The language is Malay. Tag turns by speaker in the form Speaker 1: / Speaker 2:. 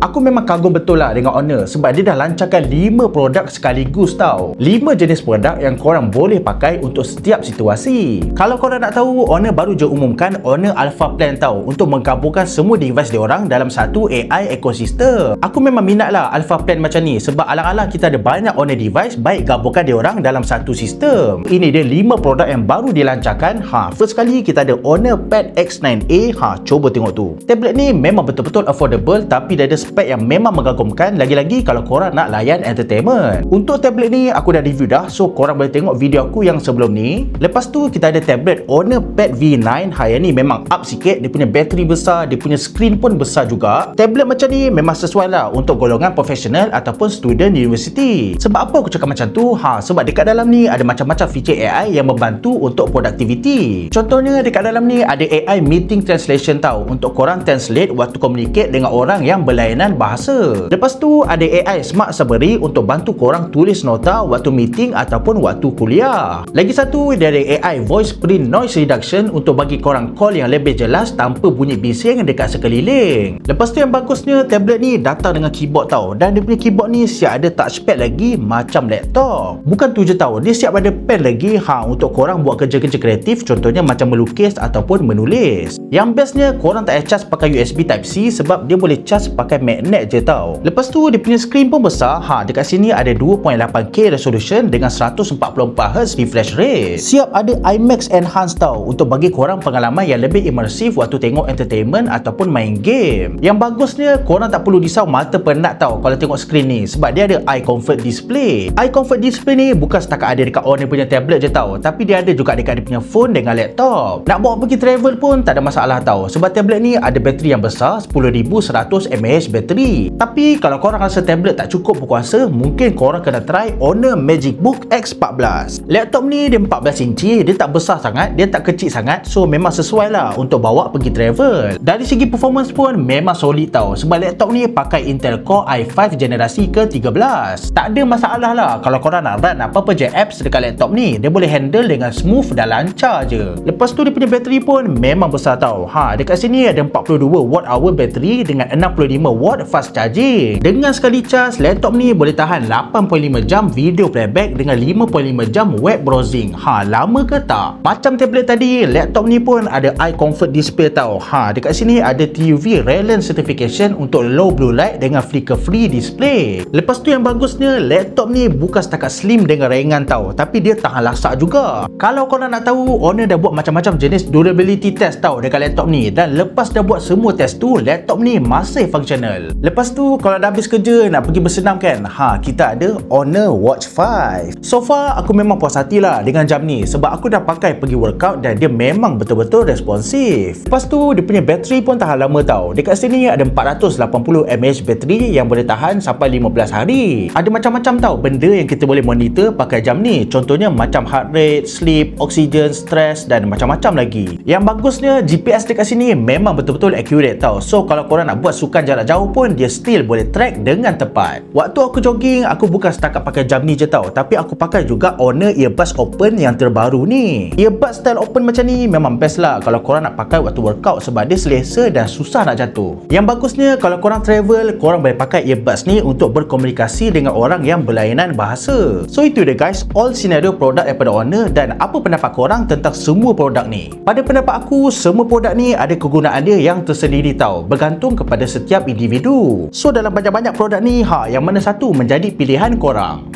Speaker 1: Aku memang kagum betul lah dengan Honor sebab dia dah lancarkan 5 produk sekaligus tau. 5 jenis produk yang korang boleh pakai untuk setiap situasi. Kalau korang nak tahu, Honor baru je umumkan Honor Alpha Plan tau untuk menggabungkan semua device diorang dalam satu AI ekosistem. Aku memang minat lah Alpha Plan macam ni sebab alang-alang kita ada banyak Honor device, baik gabungkan diorang dalam satu sistem. Ini dia 5 produk yang baru dilancarkan. First kali kita ada Honor Pad X9a. Cuba tengok tu. Tablet ni memang betul-betul affordable tapi dia ada spek yang memang mengagumkan, lagi-lagi kalau korang nak layan entertainment. Untuk tablet ni aku dah review dah, so korang boleh tengok video aku yang sebelum ni. Lepas tu kita ada tablet Honor Pad V9. Yang ni memang up sikit, dia punya bateri besar, dia punya screen pun besar juga. Tablet macam ni memang sesuai lah untuk golongan profesional ataupun student university. Sebab apa aku cakap macam tu? Sebab dekat dalam ni ada macam-macam feature AI yang membantu untuk productivity. Contohnya dekat dalam ni ada AI meeting translation tau, untuk korang translate waktu communicate dengan orang yang berlainan bahasa. Lepas tu ada AI Smart Summary untuk bantu korang tulis nota waktu meeting ataupun waktu kuliah. Lagi satu, dia ada AI Voice Print Noise Reduction untuk bagi korang call yang lebih jelas tanpa bunyi bising dekat sekeliling. Lepas tu yang bagusnya, tablet ni datang dengan keyboard tau, dan dia punya keyboard ni siap ada touchpad lagi macam laptop. Bukan tu je tau, dia siap ada pen lagi untuk korang buat kerja-kerja kreatif, contohnya macam melukis ataupun menulis. Yang bestnya, korang tak payah charge pakai USB Type-C sebab dia boleh charge pakai magnet je tau. Lepas tu dia punya screen pun besar. Dekat sini ada 2.8K resolution dengan 144Hz refresh rate. Siap ada IMAX Enhanced tau untuk bagi korang pengalaman yang lebih imersif waktu tengok entertainment ataupun main game. Yang bagusnya, korang tak perlu risau mata penat tau kalau tengok screen ni sebab dia ada Eye Comfort Display. Eye Comfort Display ni bukan setakat ada dekat Honor punya tablet je tau, tapi dia ada juga dekat dia punya phone dengan laptop. Nak bawa pergi travel pun tak ada masalah tau sebab tablet ni ada bateri yang besar, 10,100 mAh bateri. Tapi kalau korang rasa tablet tak cukup berkuasa, mungkin korang kena try Honor MagicBook X14. Laptop ni dia 14 inci, dia tak besar sangat, dia tak kecil sangat, so memang sesuai lah untuk bawa pergi travel. Dari segi performance pun memang solid tau sebab laptop ni pakai Intel Core i5 generasi ke-13. Tak ada masalah lah kalau korang nak run apa-apa je apps dekat laptop ni, dia boleh handle dengan smooth dan lancar je. Lepas tu dia punya bateri pun memang besar tau. Dekat sini ada 42Wh bateri dengan 65W fast charging. Dengan sekali charge, laptop ni boleh tahan 8.5 jam video playback dengan 5.5 jam web browsing. Lama ke tak? Macam tablet tadi, laptop ni pun ada Eye Comfort Display tau. Dekat sini ada TUV Raylan certification untuk low blue light dengan flicker free display. Lepas tu yang bagusnya, laptop ni bukan setakat slim dengan ringan tau, tapi dia tahan lasak juga. Kalau korang nak tahu, Honor dah buat macam-macam jenis durability test tau dekat laptop ni, dan lepas dah buat semua test tu, laptop ni masih functional. Lepas tu kalau dah habis kerja nak pergi bersenam kan, kita ada Honor Watch 5. So far aku memang puas hati lah dengan jam ni sebab aku dah pakai pergi workout dan dia memang betul-betul responsif. Lepas tu dia punya bateri pun tahan lama tau. Dekat sini ada 480 mAh bateri yang boleh tahan sampai 15 hari. Ada macam-macam tau benda yang kita boleh monitor pakai jam ni, contohnya macam heart rate, sleep, oxygen, stress dan macam-macam lagi. Yang bagusnya, GPS dekat sini memang betul-betul accurate tau, so kalau korang nak buat sukan jarak jauh pun dia still boleh track dengan tepat. Waktu aku jogging, aku bukan setakat pakai jam ni je tau, tapi aku pakai juga Honor Earbuds Open yang terbaru ni. Earbuds style open macam ni memang best lah kalau korang nak pakai waktu workout sebab dia selesa dan susah nak jatuh. Yang bagusnya, kalau korang travel, korang boleh pakai earbuds ni untuk berkomunikasi dengan orang yang berlainan bahasa. So itu dia guys, all scenario produk daripada Honor, dan apa pendapat korang tentang semua produk ni? Pada pendapat aku, semua produk ni ada kegunaan dia yang tersendiri tau, bergantung kepada setiap individu. So dalam banyak-banyak produk ni, yang mana satu menjadi pilihan korang?